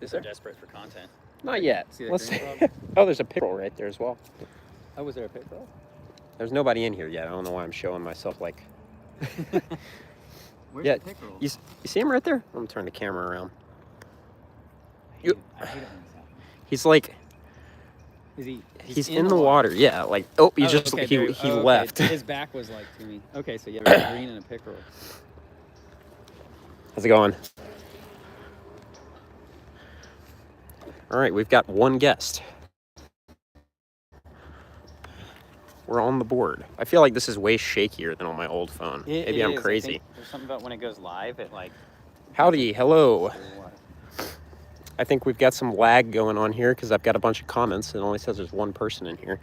Is there? Desperate for content. Not yet. Let's see. Oh, there's a pickerel right there as well. Oh, was there a pickerel? There's nobody in here yet. I don't know why I'm showing myself like. Where's the pickerel? You see him right there? I'm gonna turn the camera around. I hate it when this happens. He's like. Is he? He's in the water. Yeah, like he left. His back was like to me. Okay, so yeah, a green and a pickerel. How's it going? All right, we've got one guest. We're on the board. I feel like this is way shakier than on my old phone. Maybe I'm crazy. There's something about when it goes live, it like. Howdy, hello. I think we've got some lag going on here because I've got a bunch of comments. It only says there's one person in here.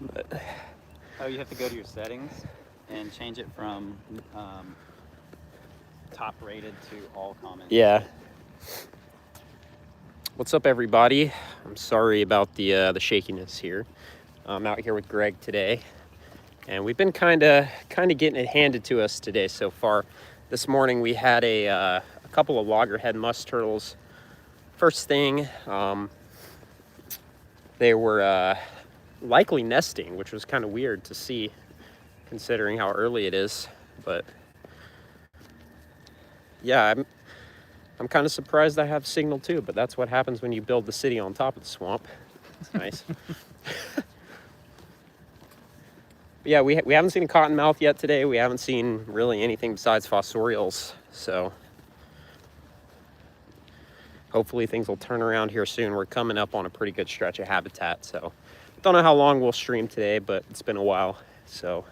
But... Oh, you have to go to your settings and change it from top rated to all comments. Yeah. What's up, everybody? I'm sorry about the shakiness here. I'm out here with Greg today, and we've been kind of getting it handed to us today so far. This morning we had a couple of loggerhead musk turtles. First thing, they were likely nesting, which was kind of weird to see considering how early it is. But yeah, I'm kind of surprised I have signal too, but that's what happens when you build the city on top of the swamp. It's nice. Yeah, we haven't seen a cottonmouth yet today. We haven't seen really anything besides fossorials, so hopefully things will turn around here soon. We're coming up on a pretty good stretch of habitat, so don't know how long we'll stream today, but it's been a while, so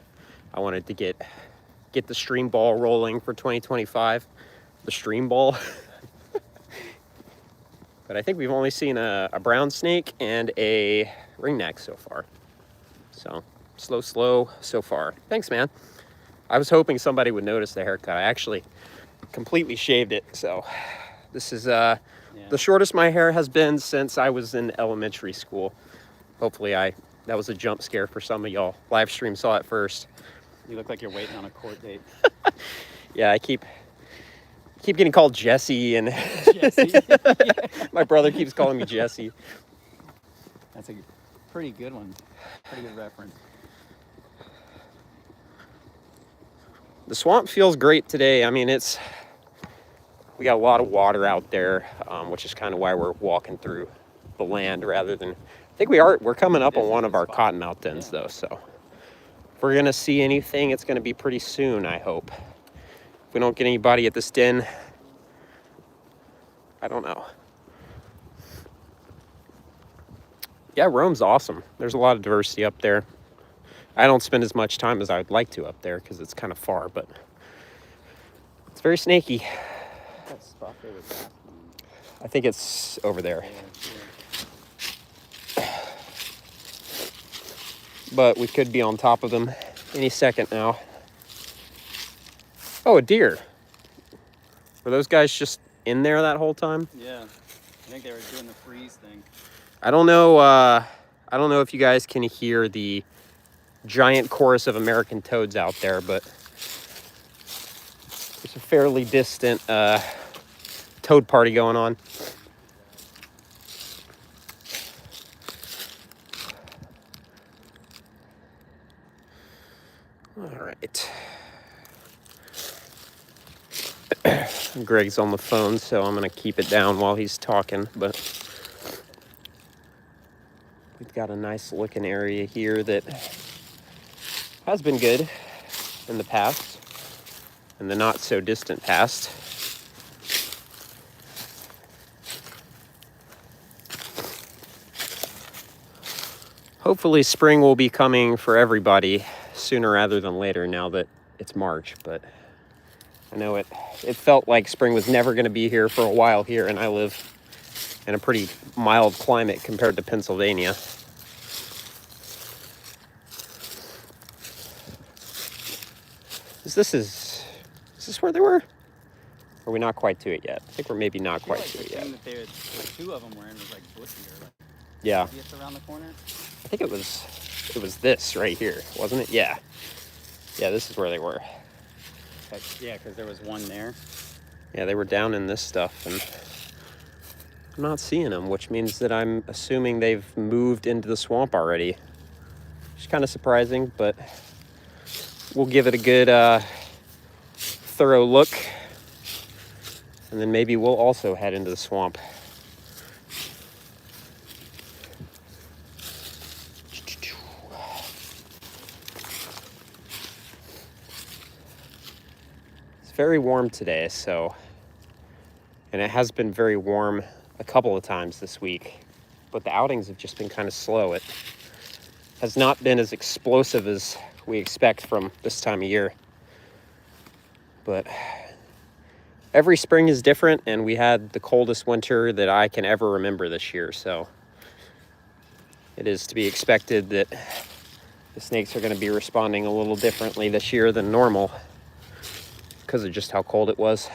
I wanted to get the stream ball rolling for 2025. The stream ball. But I think we've only seen a brown snake and a ringneck so far. So slow so far. Thanks, man. I was hoping somebody would notice the haircut. I actually completely shaved it, so this is the shortest my hair has been since I was in elementary school. Hopefully that was a jump scare for some of y'all. Livestream saw it first. You look like you're waiting on a court date. Yeah, I keep getting called Jesse, and Jesse. my brother keeps calling me Jesse. That's a pretty good one. Pretty good reference. The swamp feels great today. I mean, we got a lot of water out there, which is kind of why we're walking through the land rather than, I think we're coming up on one of our cottonmouth dens though. So if we're going to see anything, it's going to be pretty soon, I hope. If we don't get anybody at this den, I don't know. Yeah, Rome's awesome. There's a lot of diversity up there. I don't spend as much time as I would like to up there because it's kind of far, but it's very snaky. That spot there was last one. I think it's over there. Yeah. But we could be on top of them any second now. Oh, a deer. Were those guys just in there that whole time? Yeah. I think they were doing the freeze thing. I don't know if you guys can hear the giant chorus of American toads out there, but there's a fairly distant toad party going on. All right. Greg's on the phone, so I'm going to keep it down while he's talking, but we've got a nice looking area here that has been good in the past, in the not so distant past. Hopefully spring will be coming for everybody sooner rather than later now that it's March, but I know it felt like spring was never going to be here for a while here, and I live in a pretty mild climate compared to Pennsylvania. Is this where they were? Or are we not quite to it yet? I think we're maybe not quite to it yet. That the two of them were in was like bushier. Like, yeah. it's around the corner. I think it was this right here, wasn't it? Yeah. Yeah, this is where they were. Yeah, because there was one there. Yeah, they were down in this stuff, and I'm not seeing them, which means that I'm assuming they've moved into the swamp already. Which is kind of surprising, but we'll give it a good thorough look. And then maybe we'll also head into the swamp. It's very warm today, and it has been very warm a couple of times this week, but the outings have just been kind of slow. It has not been as explosive as we expect from this time of year. But every spring is different, and we had the coldest winter that I can ever remember this year, so it is to be expected that the snakes are going to be responding a little differently this year than normal because of just how cold it was.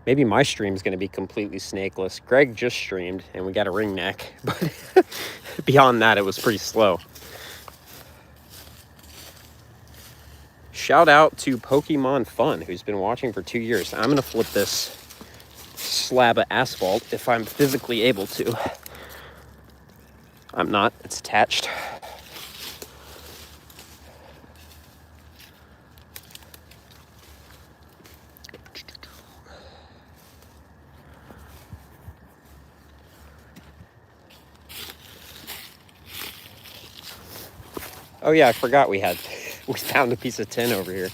Maybe my stream's going to be completely snakeless. Greg just streamed, and we got a ringneck, but beyond that, it was pretty slow. Shout out to Pokemon Fun, who's been watching for 2 years. I'm going to flip this slab of asphalt if I'm physically able to. I'm not. It's attached. Oh yeah, I forgot we found a piece of tin over here.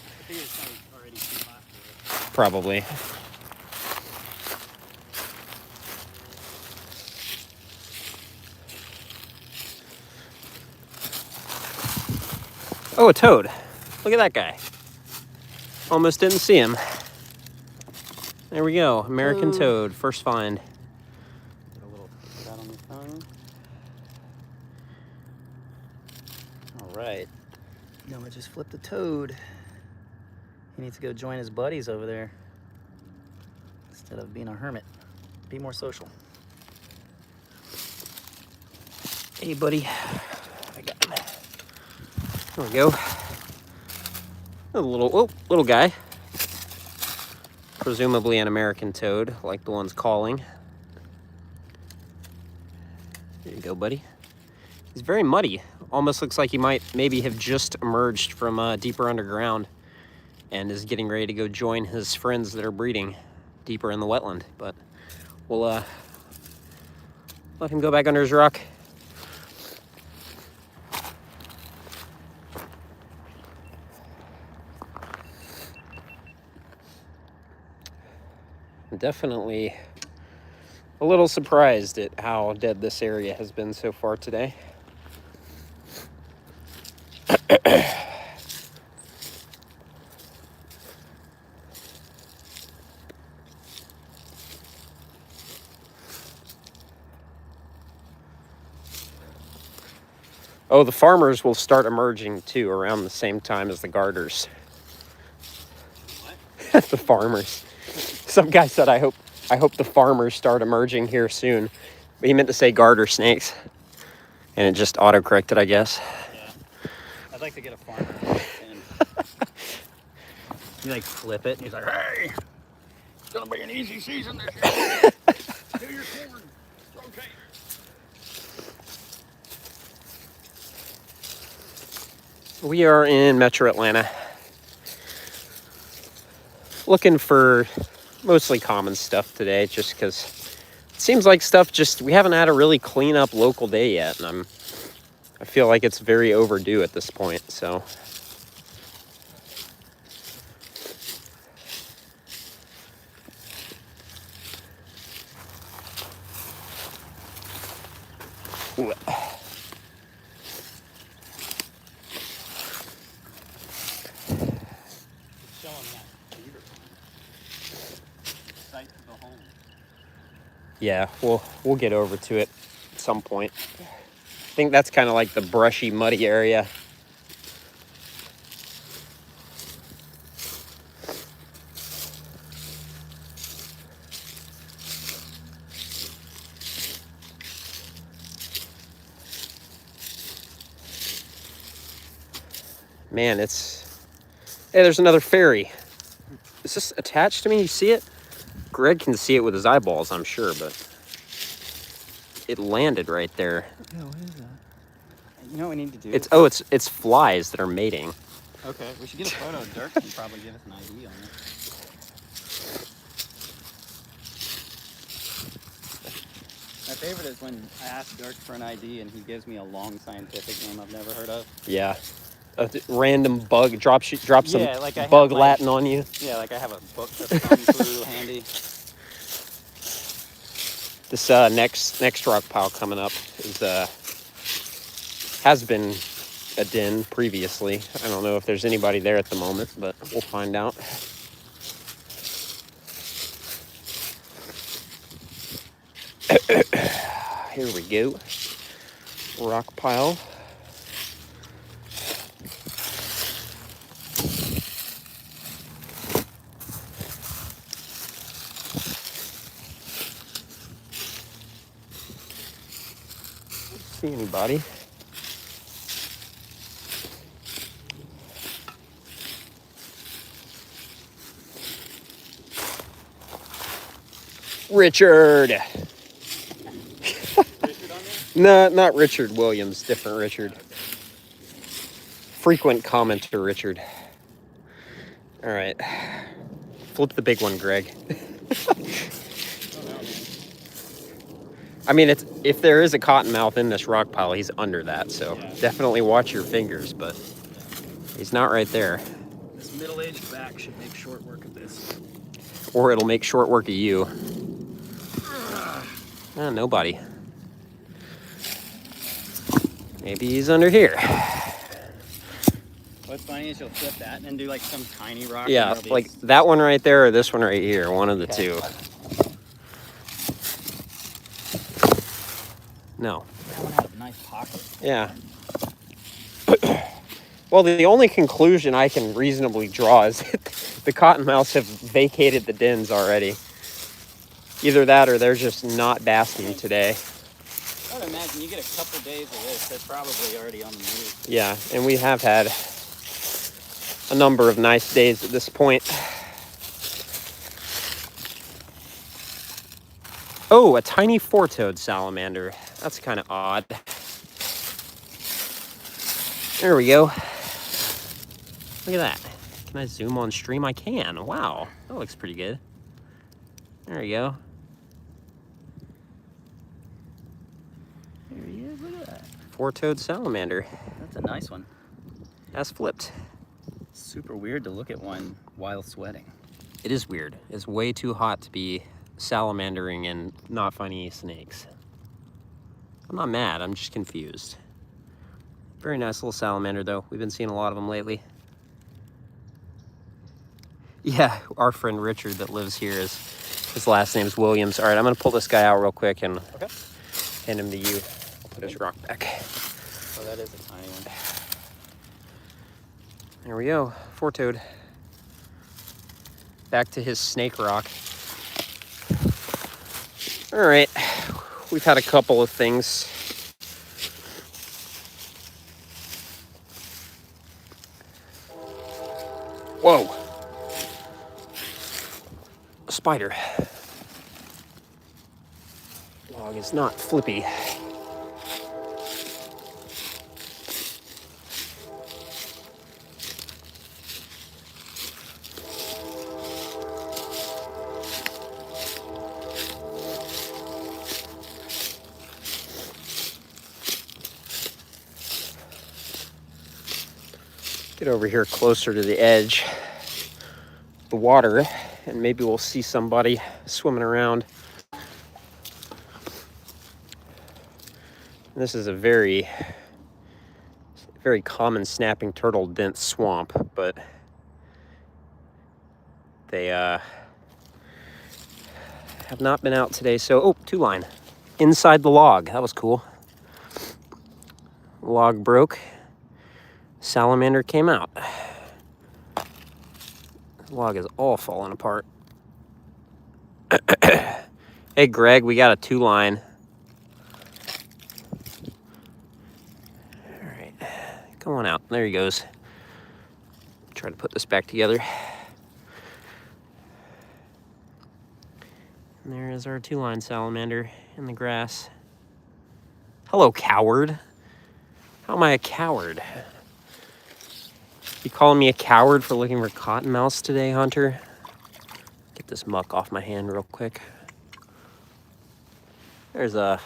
Probably. Oh, a toad. Look at that guy. Almost didn't see him. There we go. American toad. First find. Get a little shot on the phone. All right. Now I just flipped the toad. He needs to go join his buddies over there instead of being a hermit. Be more social. Hey, buddy. I got him. There we go. A little guy. Presumably an American toad, like the one's calling. There you go, buddy. He's very muddy. Almost looks like he might maybe have just emerged from deeper underground and is getting ready to go join his friends that are breeding deeper in the wetland. But we'll let him go back under his rock. Definitely a little surprised at how dead this area has been so far today. Oh, the farmers will start emerging too around the same time as the garters. What? The farmers. Some guy said, I hope the farmers start emerging here soon. But he meant to say garter snakes. And it just auto-corrected, I guess. Yeah. I'd like to get a farmer. And you like flip it, and he's like, hey, it's gonna be an easy season this year. Do your corn. Okay. We are in Metro Atlanta. Looking for mostly common stuff today, just because it seems like we haven't had a really clean up local day yet, and I feel like it's very overdue at this point, so. Ooh. Yeah, we'll get over to it at some point. I think that's kind of like the brushy, muddy area. Man, it's... Hey, there's another fairy. Is this attached to me? You see it? Greg can see it with his eyeballs, I'm sure, but it landed right there. Yeah, what is that? You know what we need to do? It's flies that are mating. Okay, we should get a photo of Dirk and probably give us an ID on it. My favorite is when I ask Dirk for an ID and he gives me a long scientific name I've never heard of. Yeah. A random bug drops some like I bug have, Latin on you. Yeah, like I have a book of Kung Fu handy. This next rock pile coming up is has been a den previously. I don't know if there's anybody there at the moment, but we'll find out. Here we go. Rock pile. See anybody? Richard. No, not Richard Williams. Different Richard. Frequent commenter Richard. All right. Flip the big one, Greg. I mean, if there is a cottonmouth in this rock pile, he's under that. So definitely watch your fingers, but he's not right there. This middle-aged back should make short work of this. Or it'll make short work of you. Nobody. Maybe he's under here. What's funny is you'll flip that and then do like some tiny rock. Yeah, like that one right there or this one right here. One of the two. No. That one had a nice pocket. Yeah. Well, the only conclusion I can reasonably draw is that the cottonmouths have vacated the dens already. Either that or they're just not basking today. I would imagine you get a couple days of this, they're probably already on the move. Yeah, and we have had a number of nice days at this point. Oh, a tiny four-toed salamander. That's kind of odd. There we go. Look at that. Can I zoom on stream? I can. Wow, that looks pretty good. There you go. There he is, look at that. Four-toed salamander. That's a nice one. That's flipped. Super weird to look at one while sweating. It is weird. It's way too hot to be salamandering and not finding any snakes. I'm not mad, I'm just confused. Very nice little salamander though. We've been seeing a lot of them lately. Yeah, our friend Richard that lives here, his last name's Williams. All right, I'm gonna pull this guy out real quick and hand him to you. I'll put his rock back. Oh, that is a tiny one. There we go, four-toed. Back to his snake rock. All right, we've had a couple of things. Whoa. A spider. Log is not flippy. Get over here closer to the edge of the water and maybe we'll see somebody swimming around. And this is a very common snapping turtle dense swamp, but they have not been out today. So, oh, two line inside the log. That was cool. Log broke. Salamander came out. The log is all falling apart. Hey, Greg, we got a two line. All right, come on out. There he goes. Try to put this back together. And there is our 2-line salamander in the grass. Hello, coward. How am I a coward? You calling me a coward for looking for cottonmouths today, Hunter? Get this muck off my hand real quick. There's a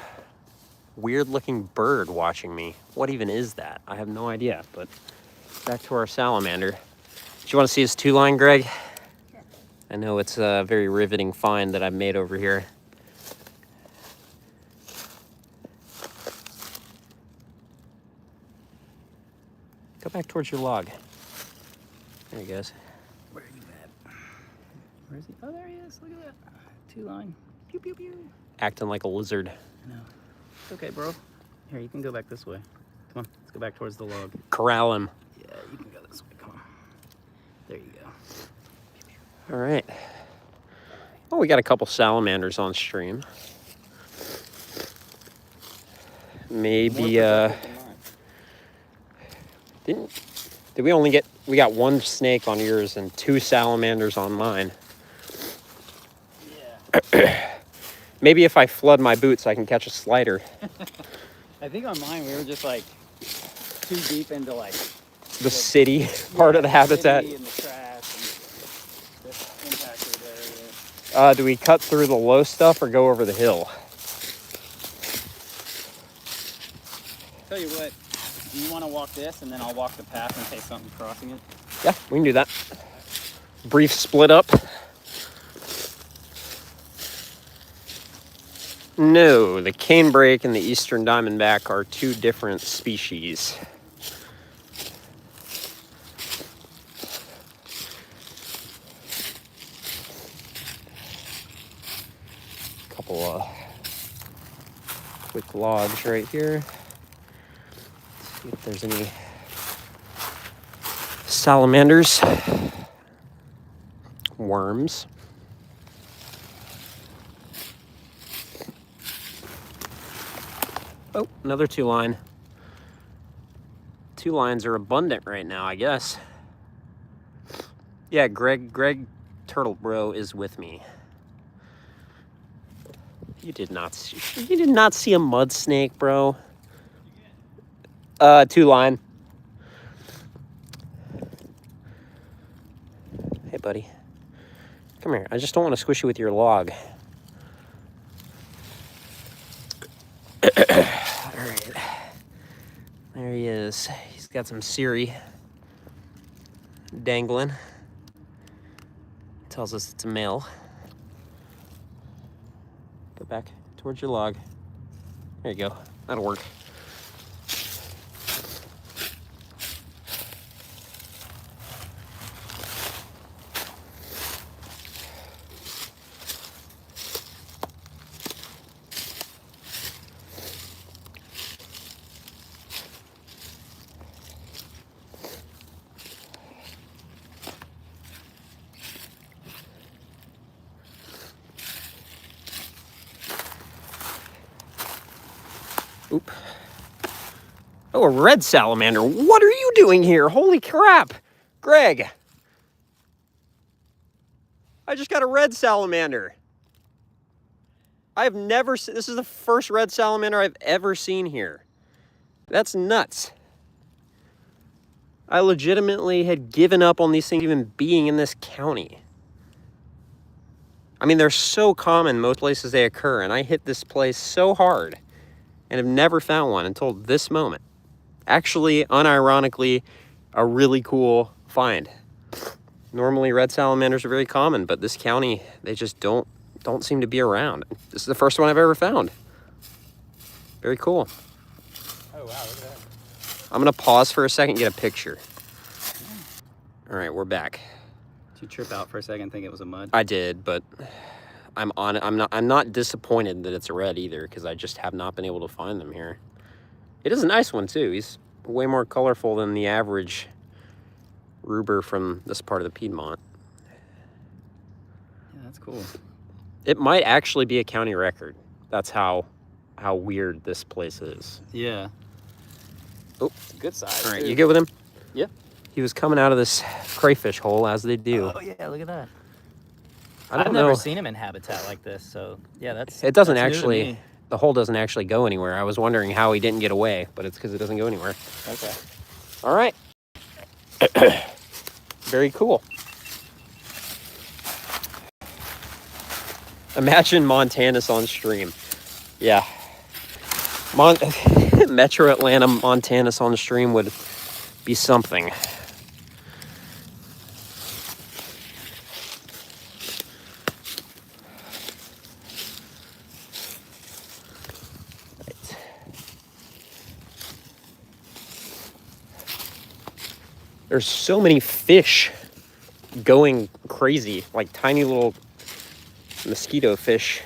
weird-looking bird watching me. What even is that? I have no idea, but back to our salamander. Do you want to see his 2-line, Greg? I know it's a very riveting find that I've made over here. Go back towards your log. There he goes. Where are you at? Where is he? Oh, there he is. Look at that. 2-line. Pew, pew, pew. Acting like a lizard. I know. It's okay, bro. Here, you can go back this way. Come on, let's go back towards the log. Corral him. Yeah, you can go this way. Come on. There you go. All right. Oh, we got a couple salamanders on stream. Maybe, did we only get, we got 1 snake on yours and 2 salamanders on mine. Yeah. Maybe if I flood my boots, I can catch a slider. I think on mine, we were just like too deep into like The city part of the habitat. And the trash and the impacted area. Do we cut through the low stuff or go over the hill? Tell you what, do you want to walk this and then I'll walk the path in case something's crossing it? Yeah, we can do that. Brief split up. No, the canebrake and the eastern diamondback are 2 different species. Couple of quick logs right here. See if there's any salamanders, worms. Oh, another 2-line. 2 lines are abundant right now, I guess. Yeah, Greg Turtle Bro is with me. You did not see a mud snake, bro. 2-line. Hey, buddy. Come here. I just don't want to squish you with your log. All right. There he is. He's got some Siri dangling. Tells us it's a male. Go back towards your log. There you go. That'll work. Oop. Oh, a red salamander. What are you doing here? Holy crap. Greg. I just got a red salamander. I've never seen, this is the first red salamander I've ever seen here. That's nuts. I legitimately had given up on these things even being in this county. I mean, they're so common most places they occur, and I hit this place so hard and have never found one until this moment. Actually, unironically, a really cool find. Normally red salamanders are very common, but this county, they just don't seem to be around. This is the first one I've ever found. Very cool. Oh, wow, look at that. I'm gonna pause for a second, get a picture. All right, we're back. Did you trip out for a second, think it was a mud? I did, but I'm not disappointed that it's a red either, because I just have not been able to find them here. It is a nice one too. He's way more colorful than the average ruber from this part of the Piedmont. Yeah, that's cool. It might actually be a county record. That's how weird this place is. Yeah. Oh, Good size. all right, too. you good with him? Yeah. He was coming out of this crayfish hole, as they do. Oh yeah, look at that. I've never seen him in habitat like this, so yeah, It doesn't that's actually, the hole doesn't actually go anywhere. I was wondering how he didn't get away, but it's because it doesn't go anywhere. Okay. All right. Very cool. Imagine Montanus on stream. Yeah. Metro Atlanta Montanus on stream would be something. There's so many fish going crazy, like tiny little mosquito fish.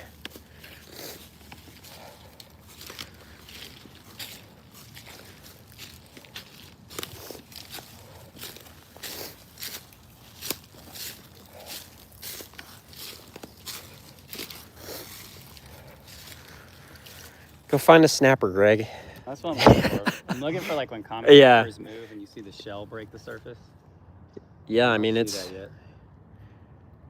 Go find a snapper, Greg. That's what I'm looking for. I'm looking for like when comet move and you see the shell break the surface. Yeah, I mean, it's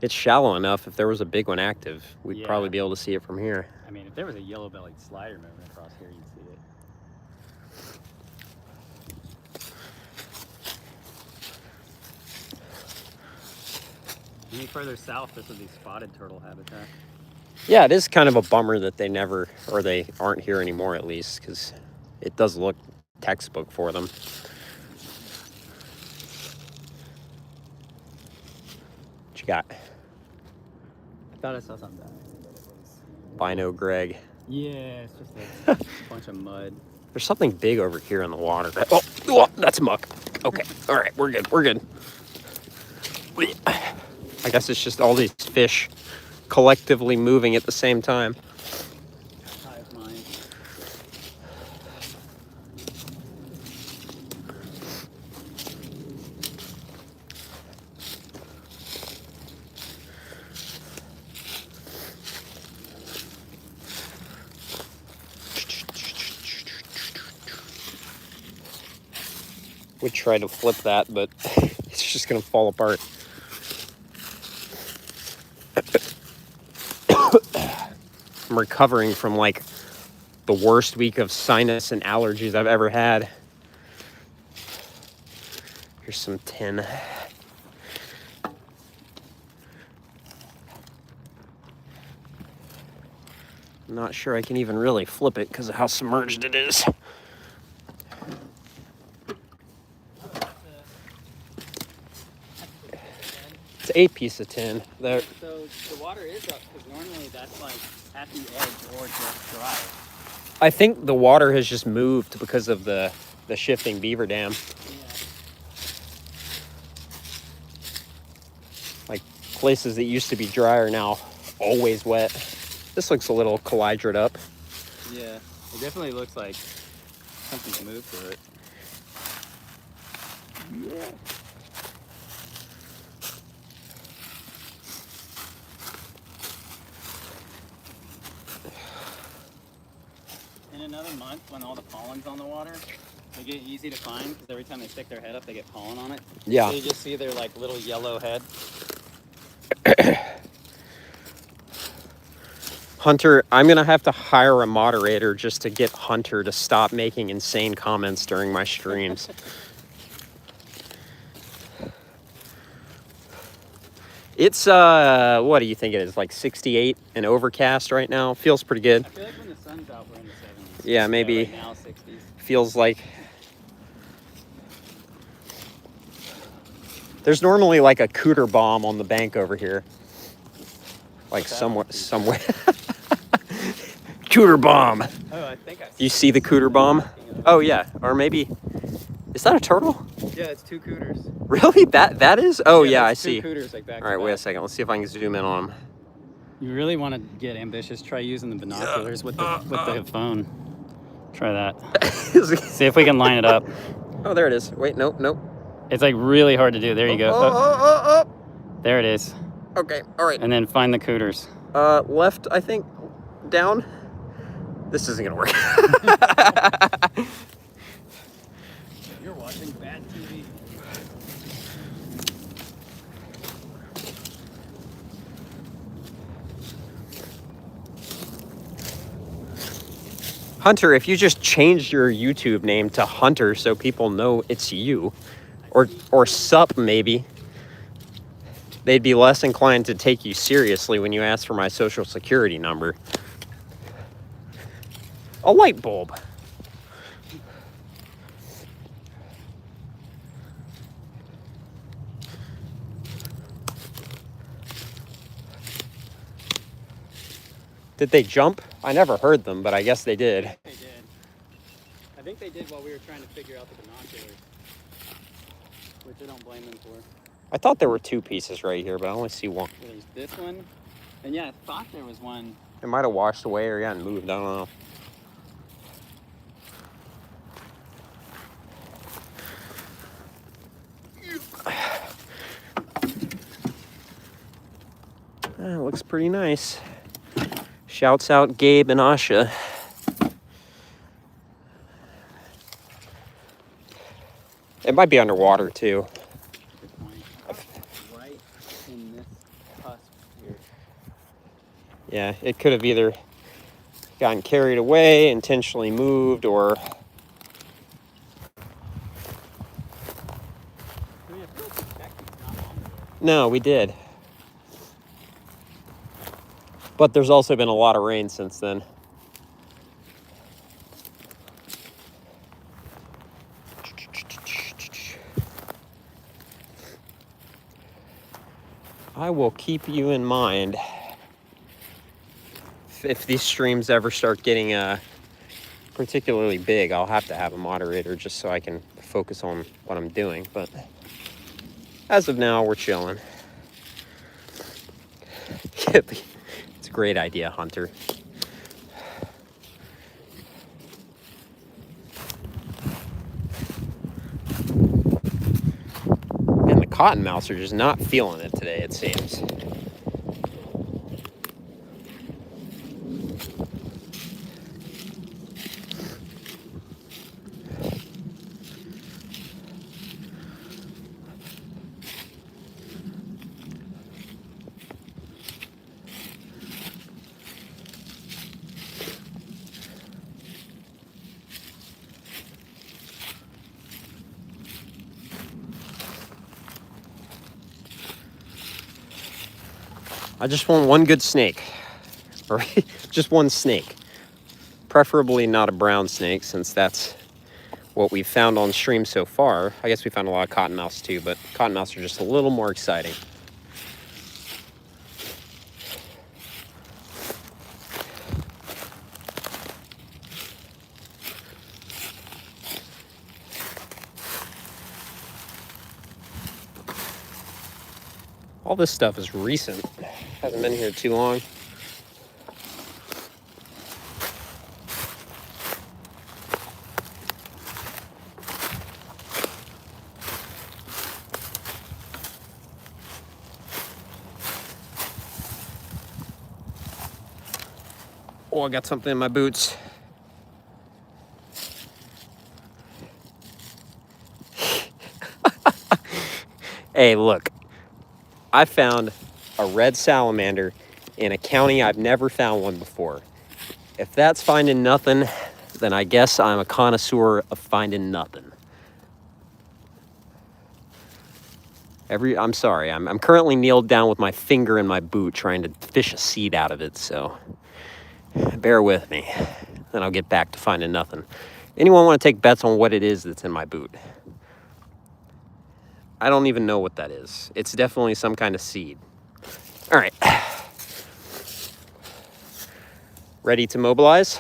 shallow enough. If there was a big one active, we'd probably be able to see it from here. I mean, if there was a yellow-bellied slider moving across here, you'd see it. Any further south, this would be spotted turtle habitat. Yeah, it is kind of a bummer that they aren't here anymore, at least, because it does look textbook for them. What you got? I thought I saw something down there. Bino Greg. Yeah, it's just a bunch of mud. There's something big over here in the water. Oh, that's muck. Okay, all right, we're good. We're good. I guess it's just all these fish collectively moving at the same time. Hive mind. Would try to flip that, but it's just gonna fall apart. I'm recovering from like the worst week of sinus and allergies I've ever had. Here's some tin. I'm not sure I can even really flip it because of how submerged it is. It's a piece of tin. There. So the water is up because normally that's like at the edge or just dry. I think the water has just moved because of the shifting beaver dam. Yeah. Like places that used to be dry are now always wet. This looks a little collidrated up. Yeah, it definitely looks like something's moved through it. Yeah. In another month, when all the pollen's on the water, they get easy to find because every time they stick their head up, they get pollen on it. Yeah. So you just see their like little yellow head. Hunter, I'm gonna have to hire a moderator just to get Hunter to stop making insane comments during my streams. It's what do you think it is? Like 68 and overcast right now. Feels pretty good. I feel like when the sun's out, we're in the 70s. Yeah, maybe. Right now, 60s. Feels like there's normally like a cooter bomb on the bank over here. Like somewhere. Cooter bomb. Oh, I think I You see the cooter bomb? Oh yeah, or maybe is that a turtle? Yeah, it's two cooters. Really? That is? Oh yeah, I that's see. two cooters, like back All right, wait a second. Let's see if I can zoom in on them. You really want to get ambitious? Try using the binoculars with the phone. Try that. See if we can line it up. Oh, there it is. Wait, nope. It's like really hard to do. There you go. Oh. There it is. Okay, all right. And then find the cooters. Left, I think. Down. This isn't gonna work. You're watching bad TV. Hunter, if you just changed your YouTube name to Hunter so people know it's you, or Sup maybe, they'd be less inclined to take you seriously when you ask for my social security number. A light bulb. Did they jump? I never heard them, but I guess they did. They did. I think they did while we were trying to figure out the binoculars, which I don't blame them for. I thought there were two pieces right here, but I only see one. There's this one, and yeah, I thought there was one. It might have washed away or gotten moved, I don't know. Looks pretty nice. Shouts out Gabe and Asha. It might be underwater too. Good point. Right in this cusp here. Yeah, it could have either gotten carried away, intentionally moved, or... I mean, I feel like we checked these not long ago. No, we did. But there's also been a lot of rain since then. I will keep you in mind if these streams ever start getting particularly big. I'll have to have a moderator just so I can focus on what I'm doing. But as of now, we're chilling. It's a great idea, Hunter. And the cottonmouths are just not feeling it today, it seems. I just want one good snake, or just one snake, preferably not a brown snake, since that's what we've found on stream so far. I guess we found a lot of cottonmouths too, but cottonmouths are just a little more exciting. All this stuff is recent. Hasn't been here too long. Oh, I got something in my boots. Hey, look. I found a red salamander in a county I've never found one before. If that's finding nothing, then I guess I'm a connoisseur of finding nothing. I'm sorry, I'm currently kneeled down with my finger in my boot trying to fish a seed out of it, so bear with me. Then I'll get back to finding nothing. Anyone want to take bets on what it is that's in my boot? I don't even know what that is. It's definitely some kind of seed. All right. Ready to mobilize?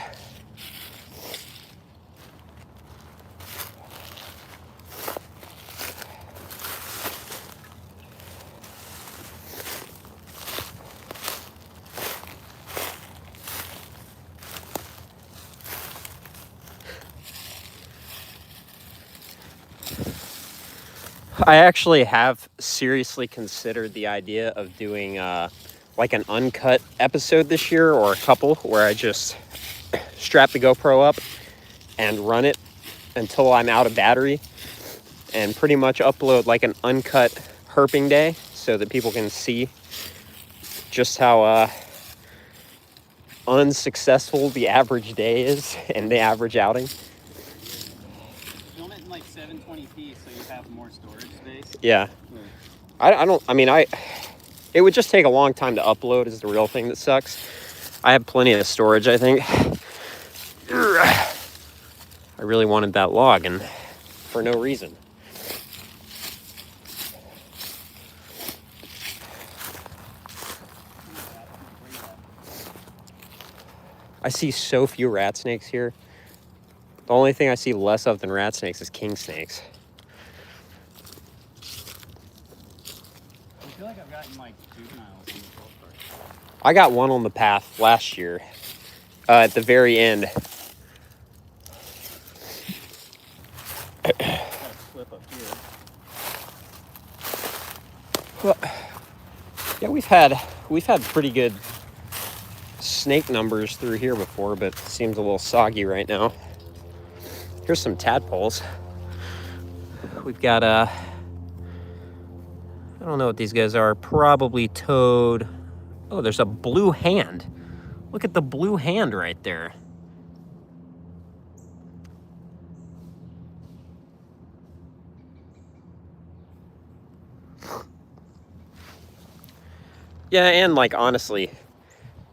I actually have seriously considered the idea of doing like an uncut episode this year, or a couple, where I just strap the GoPro up and run it until I'm out of battery, and pretty much upload like an uncut herping day so that people can see just how unsuccessful the average day is and the average outing. Film it in like 720p so you have more storage space. Yeah. It would just take a long time to upload is the real thing that sucks. I have plenty of storage, I think. I really wanted that log, and for no reason. I see so few rat snakes here. The only thing I see less of than rat snakes is king snakes. I feel like I've gotten like juveniles in the golf cart. I got one on the path last year, at the very end. Got a clip up here. Well, yeah, we've had pretty good snake numbers through here before, but it seems a little soggy right now. Here's some tadpoles. We've got I don't know what these guys are. Probably toad. Oh, there's a blue hand. Look at the blue hand right there. Yeah, and like honestly,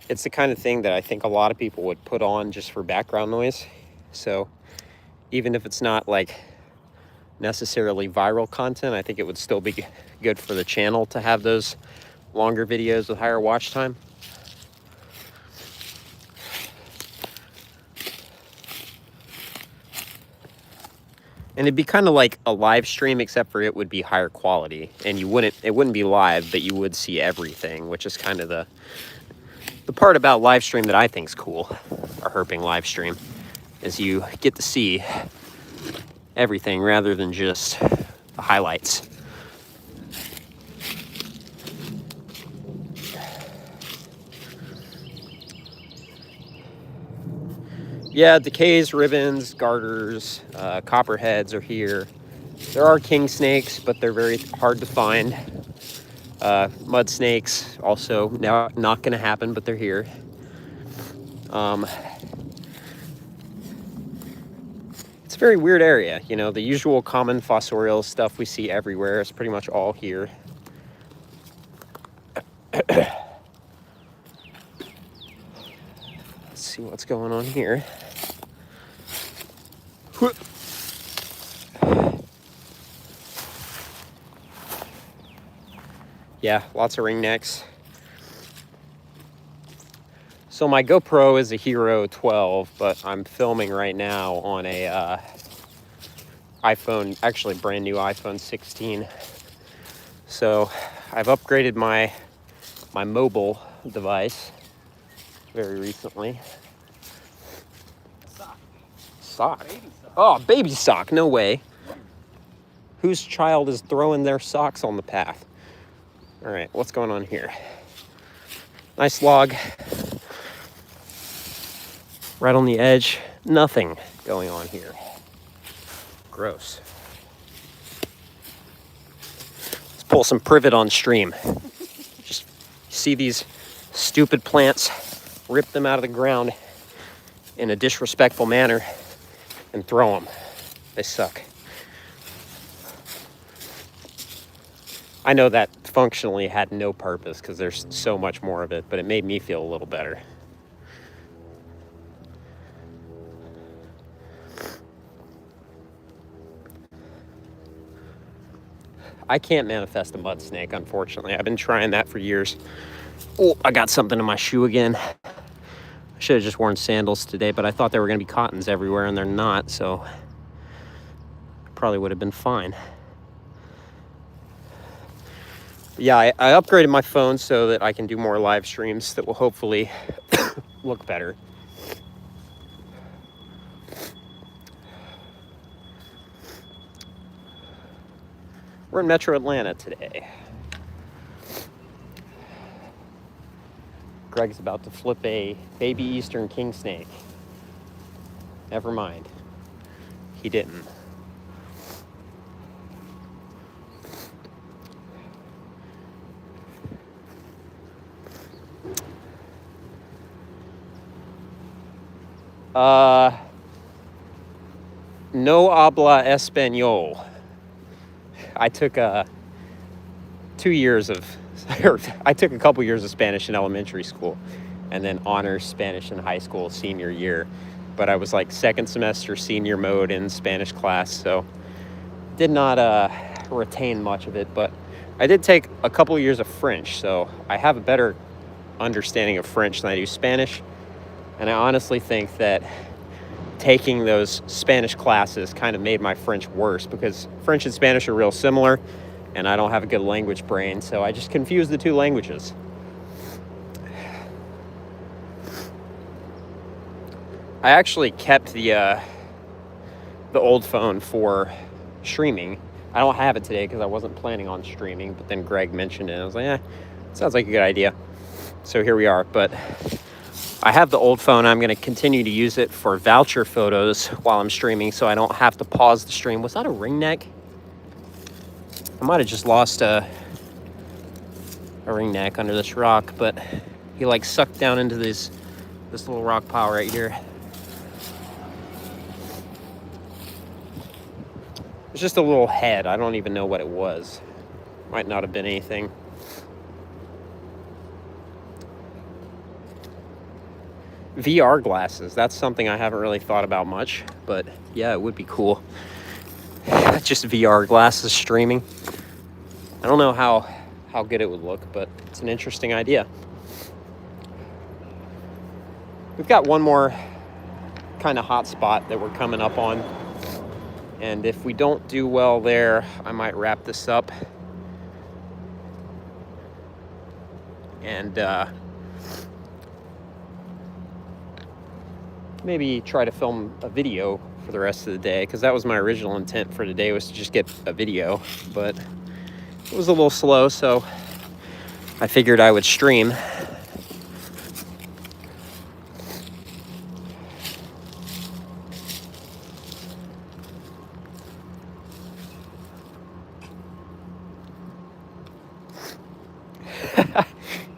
it's the kind of thing that I think a lot of people would put on just for background noise. So even if it's not like necessarily viral content, I think it would still be good for the channel to have those longer videos with higher watch time. And it'd be kind of like a live stream, except for it would be higher quality, and it wouldn't be live, but you would see everything, which is kind of the part about live stream that I think is cool. A herping live stream is you get to see everything rather than just the highlights. Yeah, decays, ribbons, garters, copperheads are here. There are king snakes, but they're very hard to find. Mud snakes also now not going to happen, but they're here. It's a very weird area. You know, the usual common fossorial stuff we see everywhere is pretty much all here. Let's see what's going on here. Yeah, lots of ringnecks. So my GoPro is a Hero 12, but I'm filming right now on a iPhone, actually brand new iPhone 16. So I've upgraded my mobile device very recently. Sock. Baby sock. Oh, baby sock, no way. Whose child is throwing their socks on the path? All right, what's going on here? Nice log. Right on the edge, nothing going on here. Gross. Let's pull some privet on stream. Just see these stupid plants, rip them out of the ground in a disrespectful manner and throw them. They suck. I know that functionally had no purpose because there's so much more of it, but it made me feel a little better. I can't manifest a mud snake, unfortunately. I've been trying that for years. Oh, I got something in my shoe again. I should have just worn sandals today, but I thought there were going to be cottons everywhere, and they're not, so probably would have been fine. Yeah, I upgraded my phone so that I can do more live streams that will hopefully look better. We're in Metro Atlanta today. Greg's about to flip a baby eastern king snake. Never mind. He didn't. No habla español. I took 2 years of, or I took a couple years of Spanish in elementary school, and then honors Spanish in high school senior year. But I was like second semester senior mode in Spanish class, so did not retain much of it. But I did take a couple years of French, so I have a better understanding of French than I do Spanish. And I honestly think that taking those Spanish classes kind of made my French worse, because French and Spanish are real similar, and I don't have a good language brain, so I just confused the two languages. I actually kept the old phone for streaming. I don't have it today because I wasn't planning on streaming, but then Greg mentioned it, and I was like, sounds like a good idea. So here we are. But I have the old phone. I'm going to continue to use it for voucher photos while I'm streaming, so I don't have to pause the stream. Was that a ringneck? I might have just lost a ringneck under this rock, but he like sucked down into this little rock pile right here. It's just a little head. I don't even know what it was. Might not have been anything. VR glasses. That's something I haven't really thought about much, but yeah, it would be cool. Just VR glasses streaming. I don't know how good it would look, but it's an interesting idea. We've got one more kind of hot spot that we're coming up on. And if we don't do well there, I might wrap this up. And maybe try to film a video for the rest of the day, because that was my original intent for today, was to just get a video. But it was a little slow, so I figured I would stream.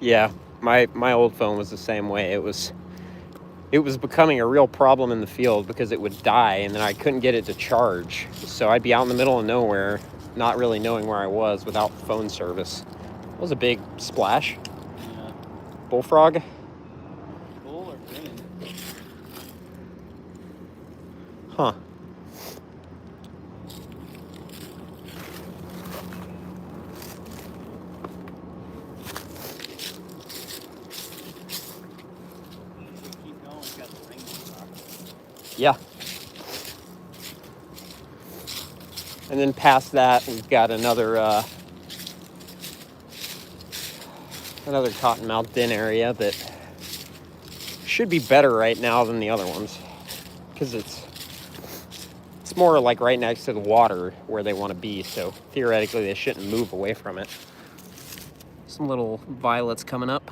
Yeah, my old phone was the same way. It was becoming a real problem in the field because it would die and then I couldn't get it to charge. So I'd be out in the middle of nowhere, not really knowing where I was without phone service. That was a big splash. Yeah. Bullfrog? Bull or green? Huh. Yeah. And then past that, we've got another cottonmouth den area that should be better right now than the other ones, because it's more like right next to the water where they want to be, so theoretically they shouldn't move away from it. Some little violets coming up.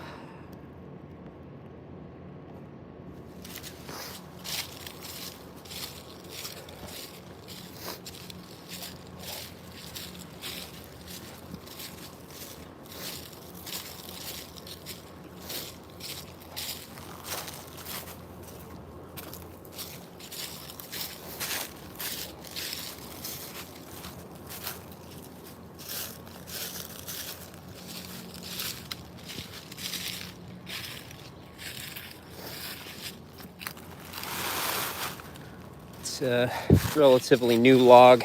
It's a relatively new log.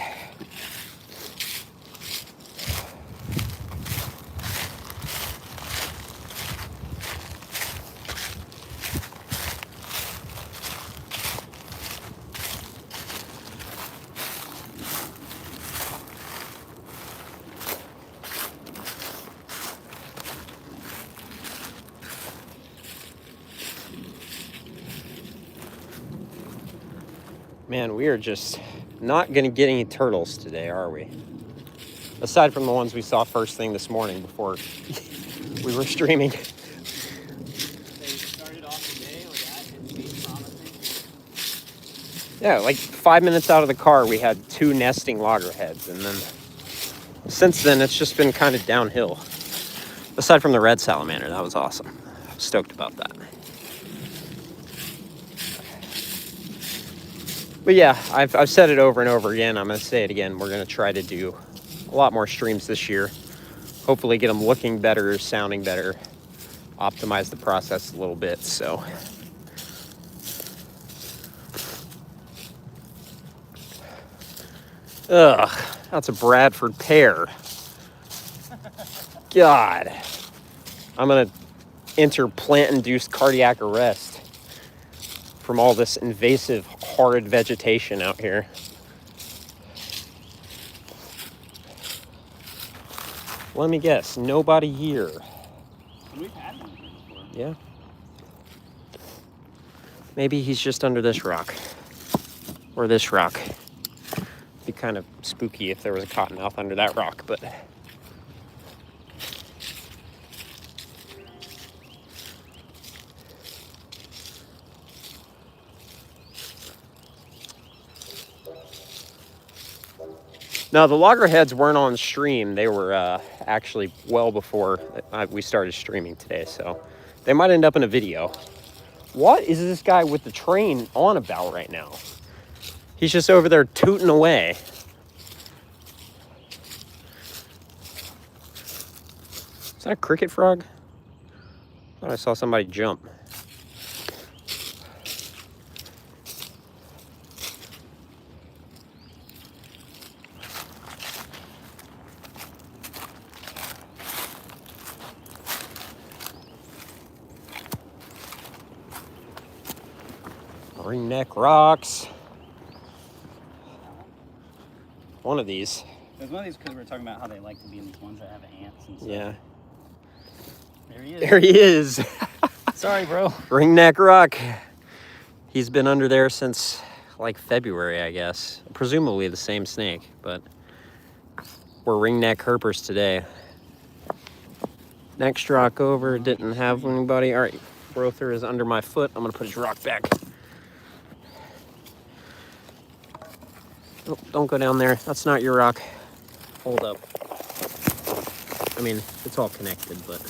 Man, we are just not going to get any turtles today, are we? Aside from the ones we saw first thing this morning before we were streaming. They started off the day with that and seemed promising. Yeah, like 5 minutes out of the car, we had 2 nesting loggerheads, and then since then, it's just been kind of downhill. Aside from the red salamander, that was awesome. I'm stoked about that. But yeah, I've said it over and over again. I'm going to say it again. We're going to try to do a lot more streams this year. Hopefully get them looking better, sounding better, optimize the process a little bit. So ugh, that's a Bradford pear. God, I'm going to enter plant-induced cardiac arrest from all this invasive, horrid vegetation out here. Let me guess, nobody here. We've had one here before. Yeah. Maybe he's just under this rock. Or this rock. Be kind of spooky if there was a cottonmouth under that rock, but... No, the loggerheads weren't on stream. They were actually well before we started streaming today, so they might end up in a video. What is this guy with the train on about right now? He's just over there tooting away. Is that a cricket frog? I thought I saw somebody jump. Ringneck rocks. One of these. There's one of these because we were talking about how they like to be in these ones that have ants and stuff. Yeah. There he is. There he is. Sorry, bro. Ringneck rock. He's been under there since like February, I guess. Presumably the same snake, but we're ringneck herpers today. Next rock over, didn't have anybody. All right, Brother is under my foot. I'm gonna put his rock back. Oh, don't go down there. That's not your rock. Hold up. I mean, it's all connected, but...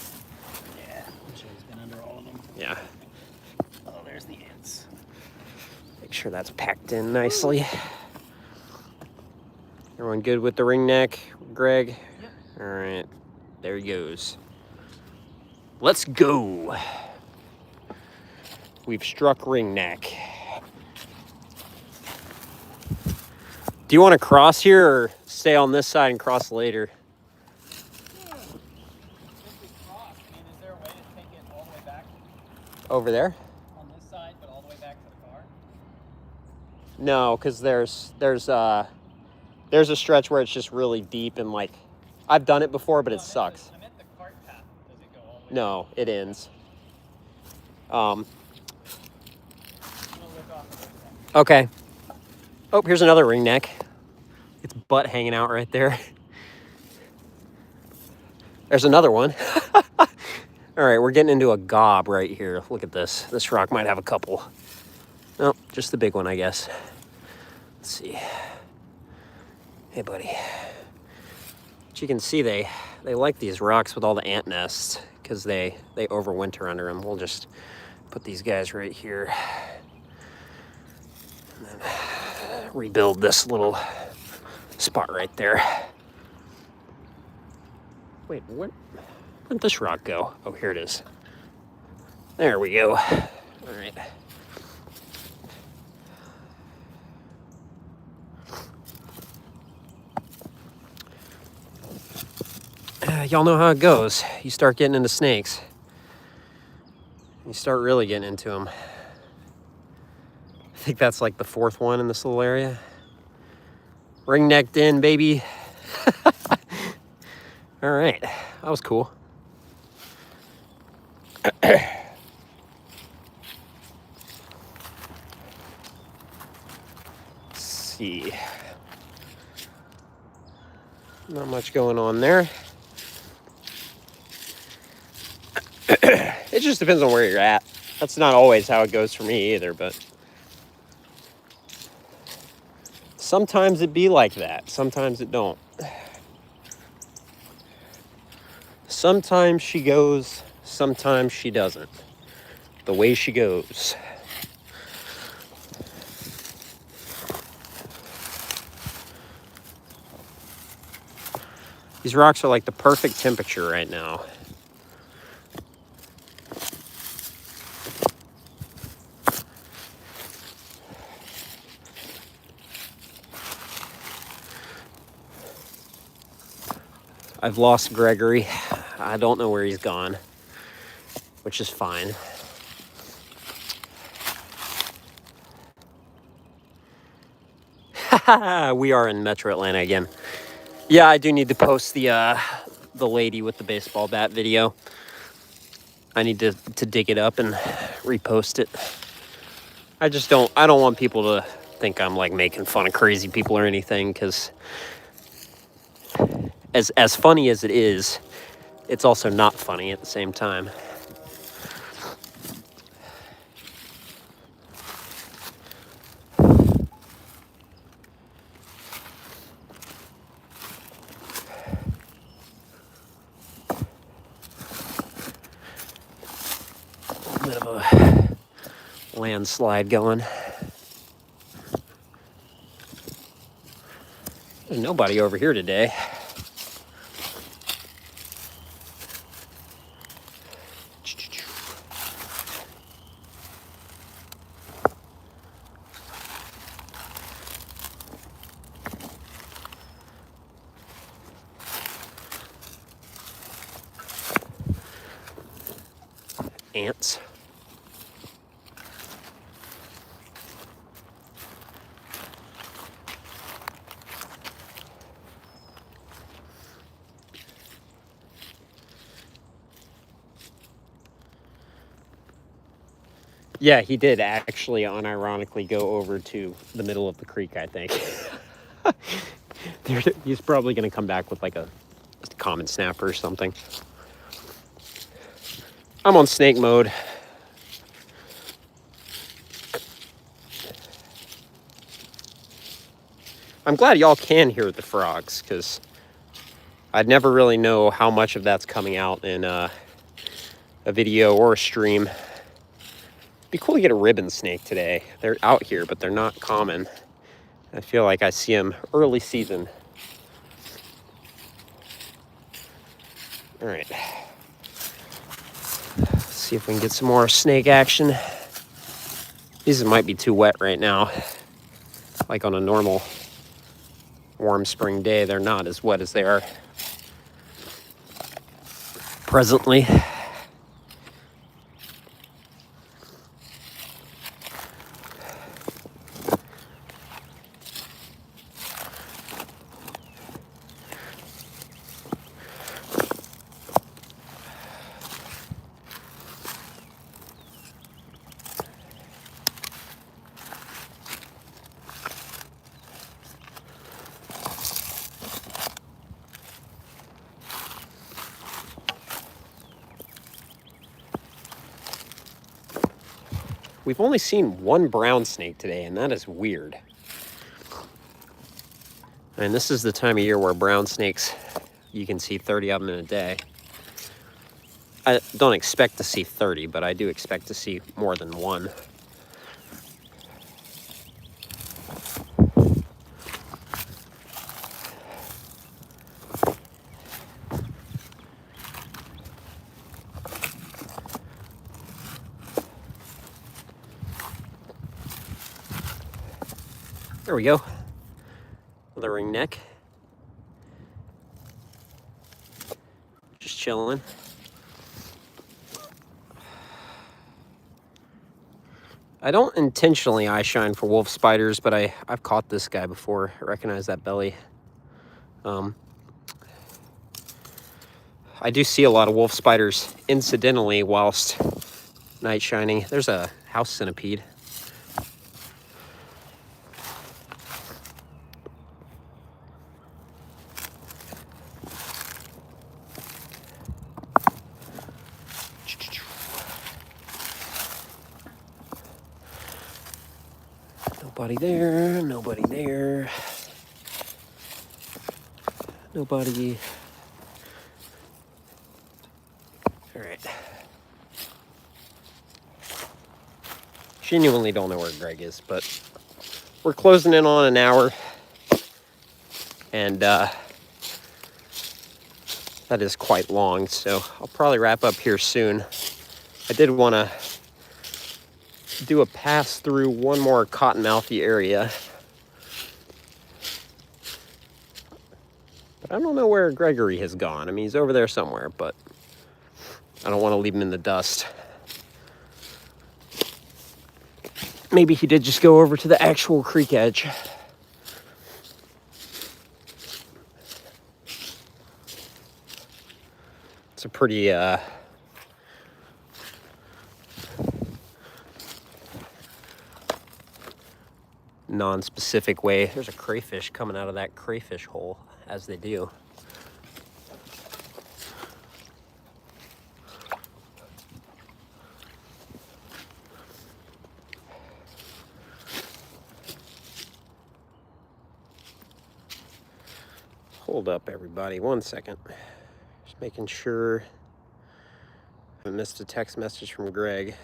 Yeah, I'm sure he's been under all of them. Yeah. Oh, there's the ants. Make sure that's packed in nicely. Everyone good with the ringneck, Greg? Yep. All right, there he goes. Let's go. We've struck ringneck. Do you want to cross here or stay on this side and cross later? Yeah. If we cross, I mean, is there a way to take it all the way back Over there? on this side, but all the way back to the car? No, because there's a stretch where it's just really deep and like, I've done it before, but it sucks. I meant the cart path. Does it go all the way No, it ends. I'm gonna look off of this then. Okay. Oh, here's another ringneck. Its butt hanging out right there. There's another one. All right, we're getting into a gob right here. Look at this. This rock might have a couple. No, just the big one, I guess. Let's see. Hey, buddy. But you can see they like these rocks with all the ant nests because they overwinter under them. We'll just put these guys right here. And then rebuild this little spot right there. Wait, where'd this rock go? Oh, here it is. There we go. All right. Y'all know how it goes. You start getting into snakes. You start really getting into them. I think that's like the fourth one in this little area. Ring-necked in, baby. All right, that was cool. Let's see. Not much going on there. It just depends on where you're at. That's not always how it goes for me either, but sometimes it be like that. Sometimes it don't. Sometimes she goes, sometimes she doesn't. The way she goes. These rocks are like the perfect temperature right now. I've lost Gregory. I don't know where he's gone, which is fine. We are in Metro Atlanta again. Yeah, I do need to post the lady with the baseball bat video. I need to dig it up and repost it. I don't want people to think I'm like making fun of crazy people or anything, because as funny as it is, it's also not funny at the same time. A bit of a landslide going. There's nobody over here today. Ants. Yeah, he did actually unironically go over to the middle of the creek, I think. He's probably going to come back with like just a common snapper or something. I'm on snake mode. I'm glad y'all can hear the frogs, because I'd never really know how much of that's coming out in a video or a stream. It'd be cool to get a ribbon snake today. They're out here, but they're not common. I feel like I see them early season. All right. Let's see if we can get some more snake action. These might be too wet right now. Like on a normal warm spring day, they're not as wet as they are presently. We've only seen one brown snake today, and that is weird. And this is the time of year where brown snakes, you can see 30 of them in a day. I don't expect to see 30, but I do expect to see more than one. There we go. Another ringneck. Just chilling. I don't intentionally eye shine for wolf spiders, but I've caught this guy before. I recognize that belly. I do see a lot of wolf spiders incidentally whilst night shining. There's a house centipede. Nobody there, nobody there. Nobody. All right. Genuinely don't know where Greg is, but we're closing in on an hour. And That is quite long, so I'll probably wrap up here soon. I did want to do a pass through one more cottonmouthy area. But I don't know where Gregory has gone. I mean, he's over there somewhere, but I don't want to leave him in the dust. Maybe he did just go over to the actual creek edge. It's a pretty non-specific way. There's a crayfish coming out of that crayfish hole, as they do. Hold up, everybody, 1 second. Just making sure I missed a text message from Greg.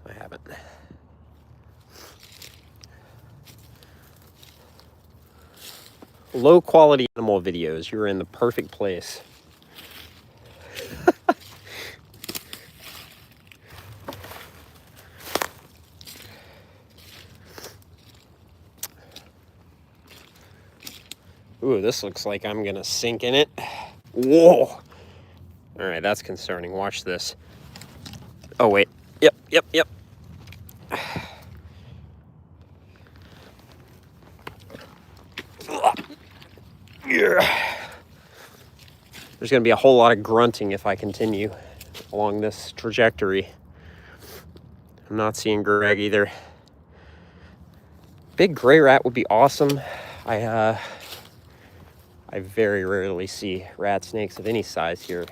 I haven't. Low quality animal videos. You're in the perfect place. Ooh, this looks like I'm gonna sink in it. Whoa! All right, that's concerning. Watch this. Oh, wait. Yep. There's gonna be a whole lot of grunting if I continue along this trajectory. I'm not seeing Greg either. Big gray rat would be awesome. I very rarely see rat snakes of any size here,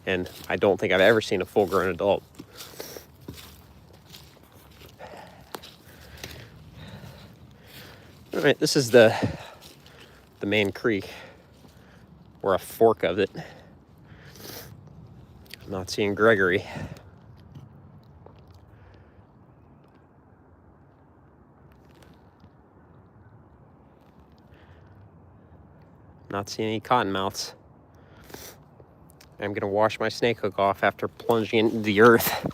and I don't think I've ever seen a full-grown adult. All right, this is the main creek, or a fork of it. I'm not seeing Gregory. Not seeing any cottonmouths. I'm gonna wash my snake hook off after plunging into the earth.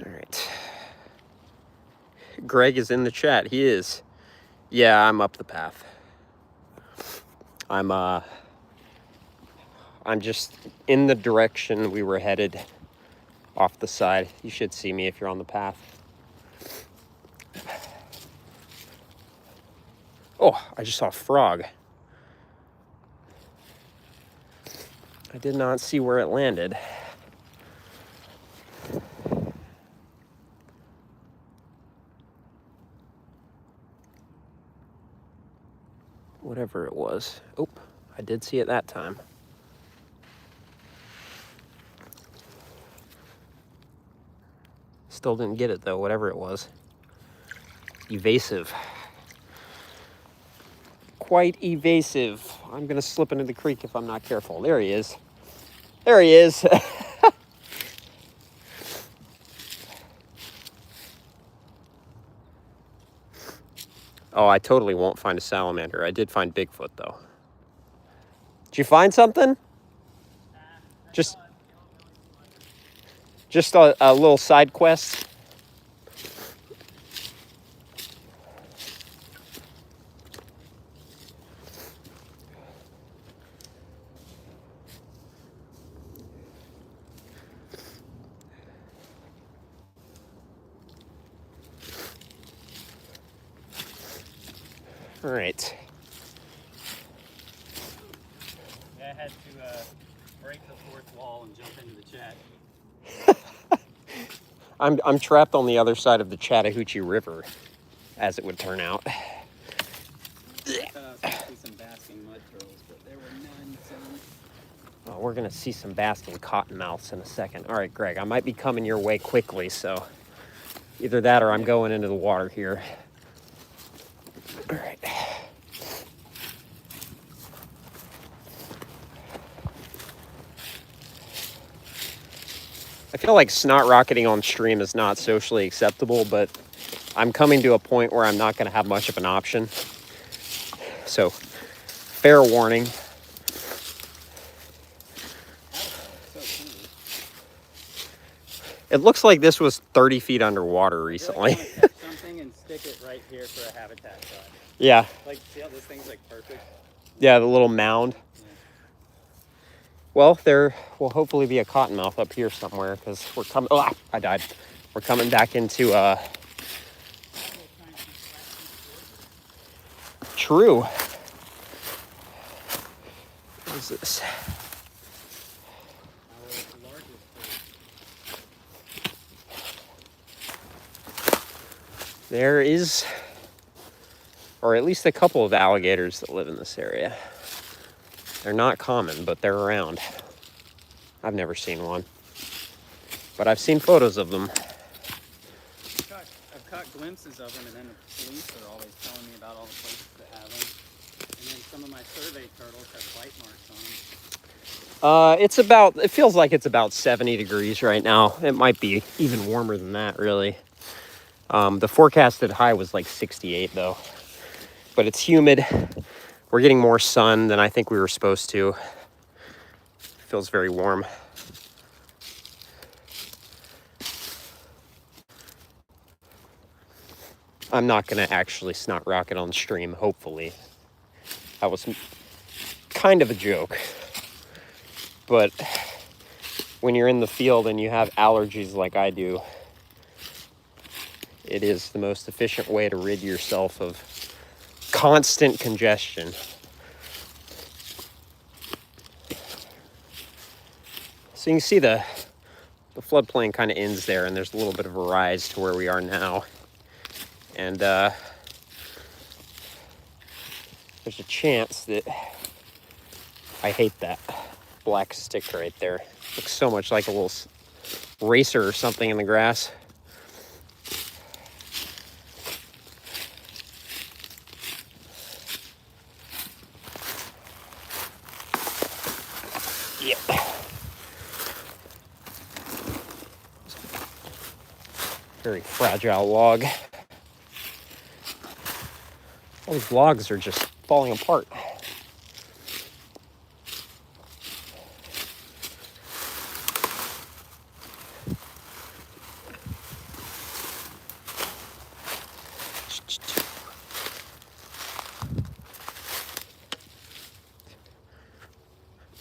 All right. Greg is in the chat. He is. Yeah, I'm up the path. I'm just in the direction we were headed. Off the side. You should see me if you're on the path. Oh, I just saw a frog. I did not see where it landed. Whatever it was. Oh, I did see it that time. Still didn't get it though, whatever it was. Evasive. Quite evasive. I'm gonna slip into the creek if I'm not careful. There he is. There he is. Oh, I totally won't find a salamander. I did find Bigfoot though. Did you find something? Just a little side quest. All right. I had to break the fourth wall and jump into the chat. I'm trapped on the other side of the Chattahoochee River, as it would turn out. I thought I was going to see some basking mud turtles, but there were none, so... Oh, we're gonna see some basking cottonmouths in a second. All right, Greg, I might be coming your way quickly, so either that or I'm going into the water here. All right. I feel like snot rocketing on stream is not socially acceptable, but I'm coming to a point where I'm not going to have much of an option. So, fair warning. It looks like this was 30 feet underwater recently. I feel like I wanna catch something and stick it right here for a habitat shot. Yeah. Like, see how this thing's like perfect? Yeah, the little mound. Yeah. Well, there will hopefully be a cottonmouth up here somewhere because we're coming. Oh, I died. We're coming back into true. What is this? There is, or at least a couple of alligators that live in this area. They're not common, but they're around. I've never seen one, but I've seen photos of them. I've caught glimpses of them, and then the police are always telling me about all the places that have them. And then some of my survey turtles have bite marks on them. It feels like it's about 70 degrees right now. It might be even warmer than that, really. The forecasted high was like 68 though, but it's humid. We're getting more sun than I think we were supposed to. Feels very warm. I'm not gonna actually snot rocket on stream, hopefully. That was kind of a joke. But when you're in the field and you have allergies like I do, it is the most efficient way to rid yourself of constant congestion. So you can see the floodplain kind of ends there, and there's a little bit of a rise to where we are now. And there's a chance that I hate that black stick right there. Looks so much like a little racer or something in the grass. Yep. Very fragile log. All these logs are just falling apart.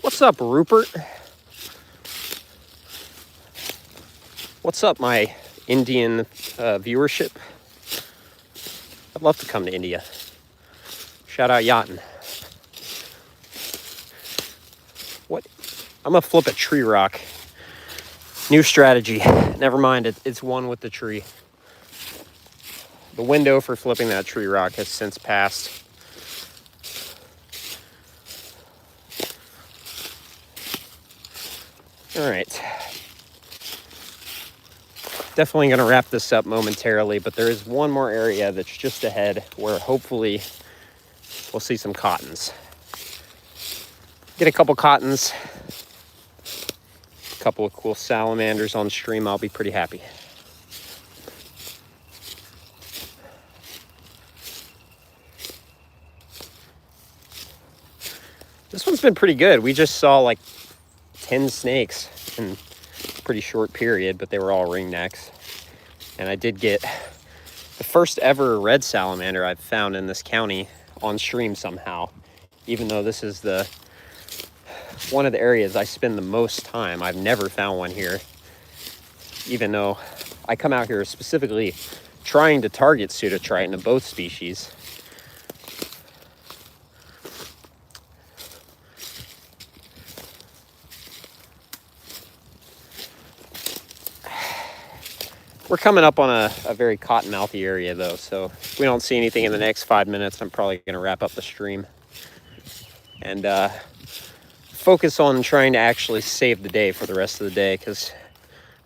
What's up, Rupert? What's up, my Indian viewership? I'd love to come to India. Shout out Yatin. What? I'm gonna flip a tree rock. New strategy. Never mind, it's one with the tree. The window for flipping that tree rock has since passed. All right. Definitely going to wrap this up momentarily, but there is one more area that's just ahead where hopefully we'll see some cottons. Get a couple cottons, a couple of cool salamanders on stream. I'll be pretty happy. This one's been pretty good. We just saw like 10 snakes in a pretty short period, but they were all ringnecks. And I did get the first ever red salamander I've found in this county on stream somehow. Even though this is one of the areas I spend the most time, I've never found one here. Even though I come out here specifically trying to target pseudotriton of both species. We're coming up on a very cottonmouthy area though, so if we don't see anything in the next 5 minutes, I'm probably gonna wrap up the stream and focus on trying to actually save the day for the rest of the day, because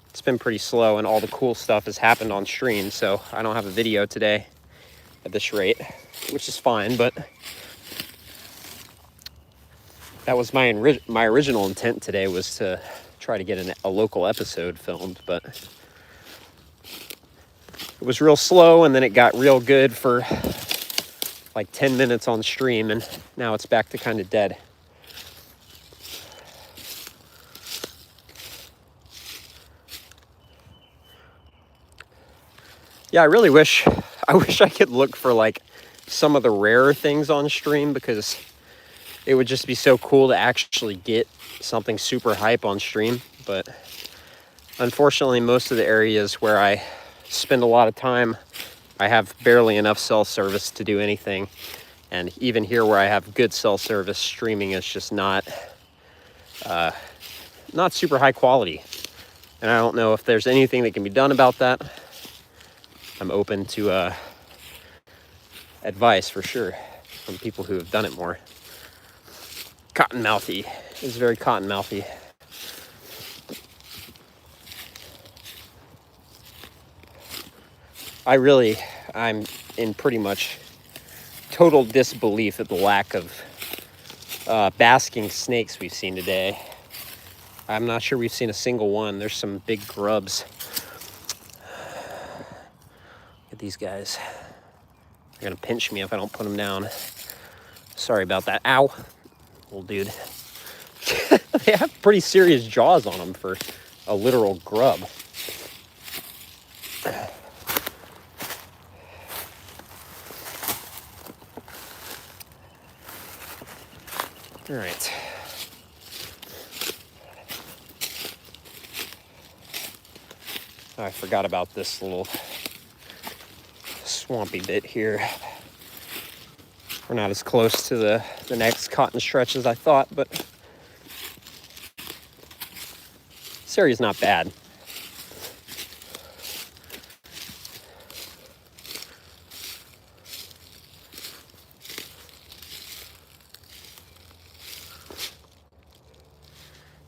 it's been pretty slow and all the cool stuff has happened on stream, so I don't have a video today at this rate, which is fine, but That was my original intent today, was to try to get a local episode filmed, but it was real slow, and then it got real good for like 10 minutes on stream, and now it's back to kind of dead. Yeah, I wish I could look for like some of the rarer things on stream, because it would just be so cool to actually get something super hype on stream. But unfortunately, most of the areas where I spend a lot of time, I have barely enough cell service to do anything. And even here where I have good cell service, streaming is just not super high quality. And I don't know if there's anything that can be done about that. I'm open to advice for sure from people who have done it more. Cottonmouthy is very cottonmouthy. I'm in pretty much total disbelief at the lack of basking snakes we've seen today. I'm not sure we've seen a single one. There's some big grubs. Look at these guys. They're gonna pinch me if I don't put them down. Sorry about that. Ow, little dude. They have pretty serious jaws on them for a literal grub. All right. I forgot about this little swampy bit here. We're not as close to the next cotton stretch as I thought, but this area's not bad.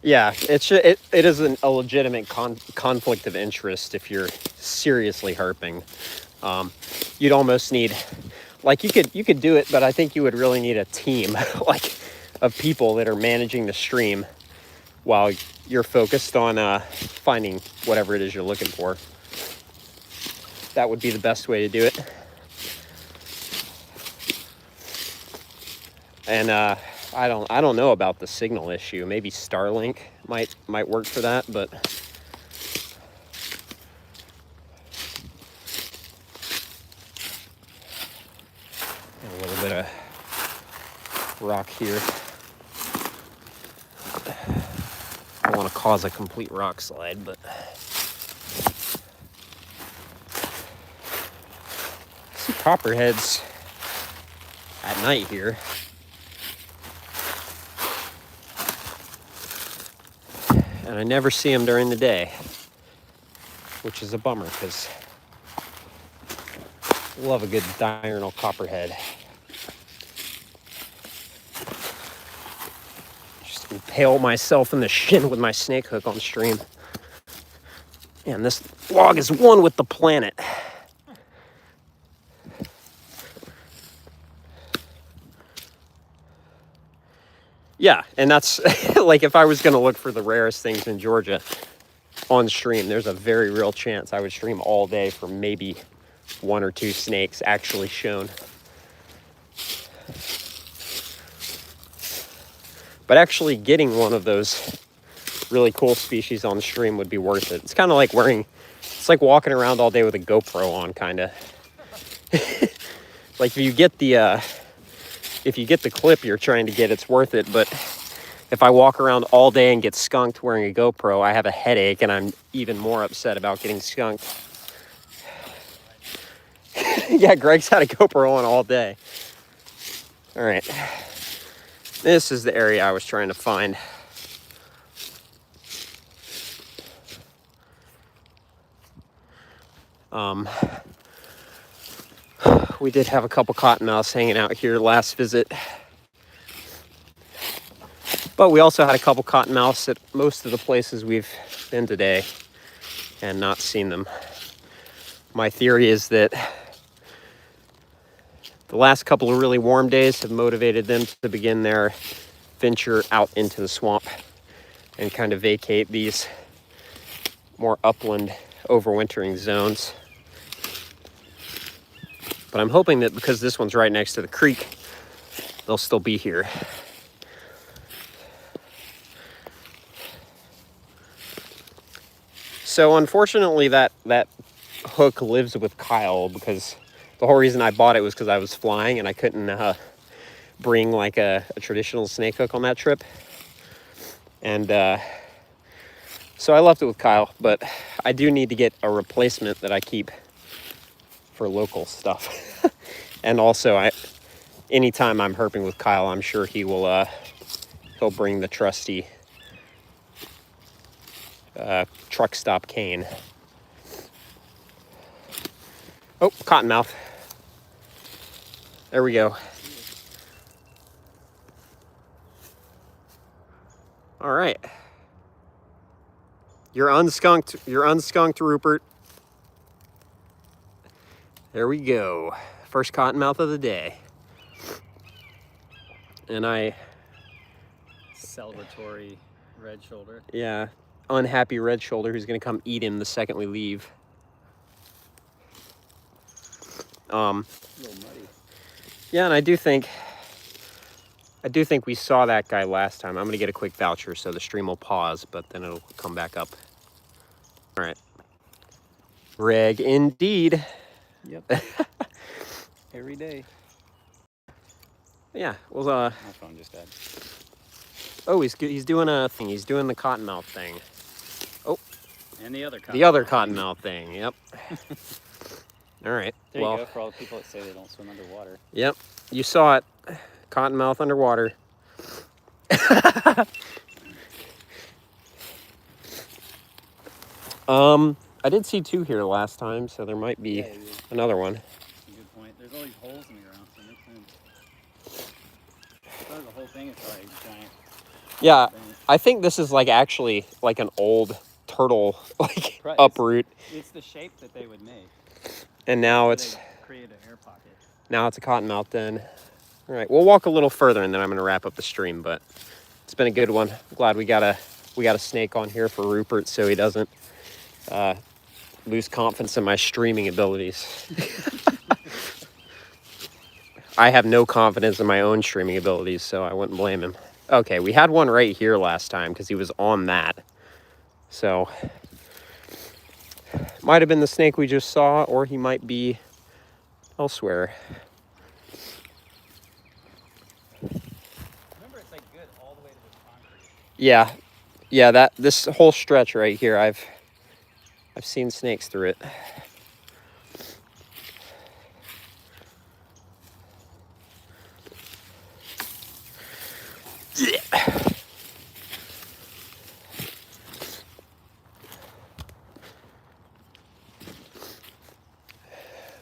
Yeah, it is a legitimate conflict of interest if you're seriously herping. You'd almost need, like, you could do it, but I think you would really need a team like of people that are managing the stream while you're focused on finding whatever it is you're looking for. That would be the best way to do it. And I don't know about the signal issue. Maybe Starlink might work for that, but a little bit of rock here. I don't want to cause a complete rock slide, but see copperheads at night here. And I never see them during the day, which is a bummer, because I love a good diurnal copperhead. Just impale myself in the shin with my snake hook on stream. And this log is one with the planet. Yeah, and that's like, if I was going to look for the rarest things in Georgia on stream, there's a very real chance I would stream all day for maybe one or two snakes actually shown. But actually getting one of those really cool species on stream would be worth it. It's kind of like it's like walking around all day with a GoPro on, kind of. Like, if you get the clip you're trying to get, it's worth it. But if I walk around all day and get skunked wearing a GoPro, I have a headache, and I'm even more upset about getting skunked. Yeah, Greg's had a GoPro on all day. All right. This is the area I was trying to find. We did have a couple cottonmouths hanging out here last visit. But we also had a couple cottonmouths at most of the places we've been today and not seen them. My theory is that the last couple of really warm days have motivated them to begin their venture out into the swamp and kind of vacate these more upland overwintering zones. But I'm hoping that because this one's right next to the creek, they'll still be here. So unfortunately that hook lives with Kyle, because the whole reason I bought it was because I was flying and I couldn't bring like a traditional snake hook on that trip. And so I left it with Kyle, but I do need to get a replacement that I keep for local stuff. And also, anytime I'm herping with Kyle, I'm sure he'll bring the trusty truck stop cane. Oh, cottonmouth. There we go. All right. You're unskunked, Rupert. There we go. First cottonmouth of the day. And Celebratory red shoulder. yeah, unhappy red shoulder who's gonna come eat him the second we leave. A little muddy. Yeah, and I do think we saw that guy last time. I'm gonna get a quick voucher so the stream will pause, but then it'll come back up. All right. Reg indeed. Yep. Every day. Yeah, well, My phone just died. oh, he's doing a thing. He's doing the cottonmouth thing. Oh, And the other cottonmouth. the other cottonmouth thing. Yep. All right. There well, you go, for all the people that say they don't swim underwater. Yep. You saw it. Cottonmouth underwater. I did see two here last time, so there might be another one. That's a good point. There's always holes in the ground, so it makes sense. I thought the whole thing is like giant. Yeah, thing. I think this is like actually like an old turtle like Right, uproot, It's the shape that they would make. and now So it's they create an air pocket. a cottonmouth den. All right, we'll walk a little further and then I'm going to wrap up the stream, but it's been a good one. Glad we got a snake on here for Rupert so he doesn't lose confidence in my streaming abilities. I have no confidence in my own streaming abilities, so I wouldn't blame him. Okay, we had one right here last time because he was on that. So, might have been the snake we just saw, or he might be elsewhere. Remember, it's like good all the way to the concrete. Yeah, this whole stretch right here, I've seen snakes through it.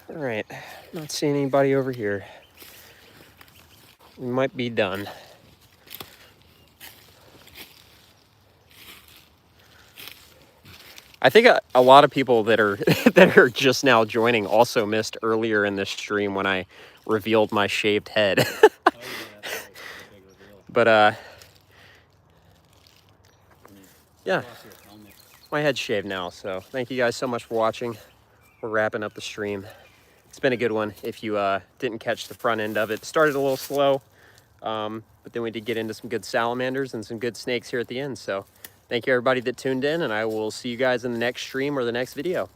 All right, not seeing anybody over here. We might be done. I think a lot of people that are that are just now joining also missed earlier in this stream when I revealed my shaved head. Oh, yeah, that's right. A big reveal. But yeah, Lost your helmet. my head's shaved now. So thank you guys so much for watching. We're wrapping up the stream. It's been a good one. If you didn't catch the front end of it, started a little slow, but then we did get into some good salamanders and some good snakes here at the end. So thank you everybody that tuned in, and I will see you guys in the next stream or the next video.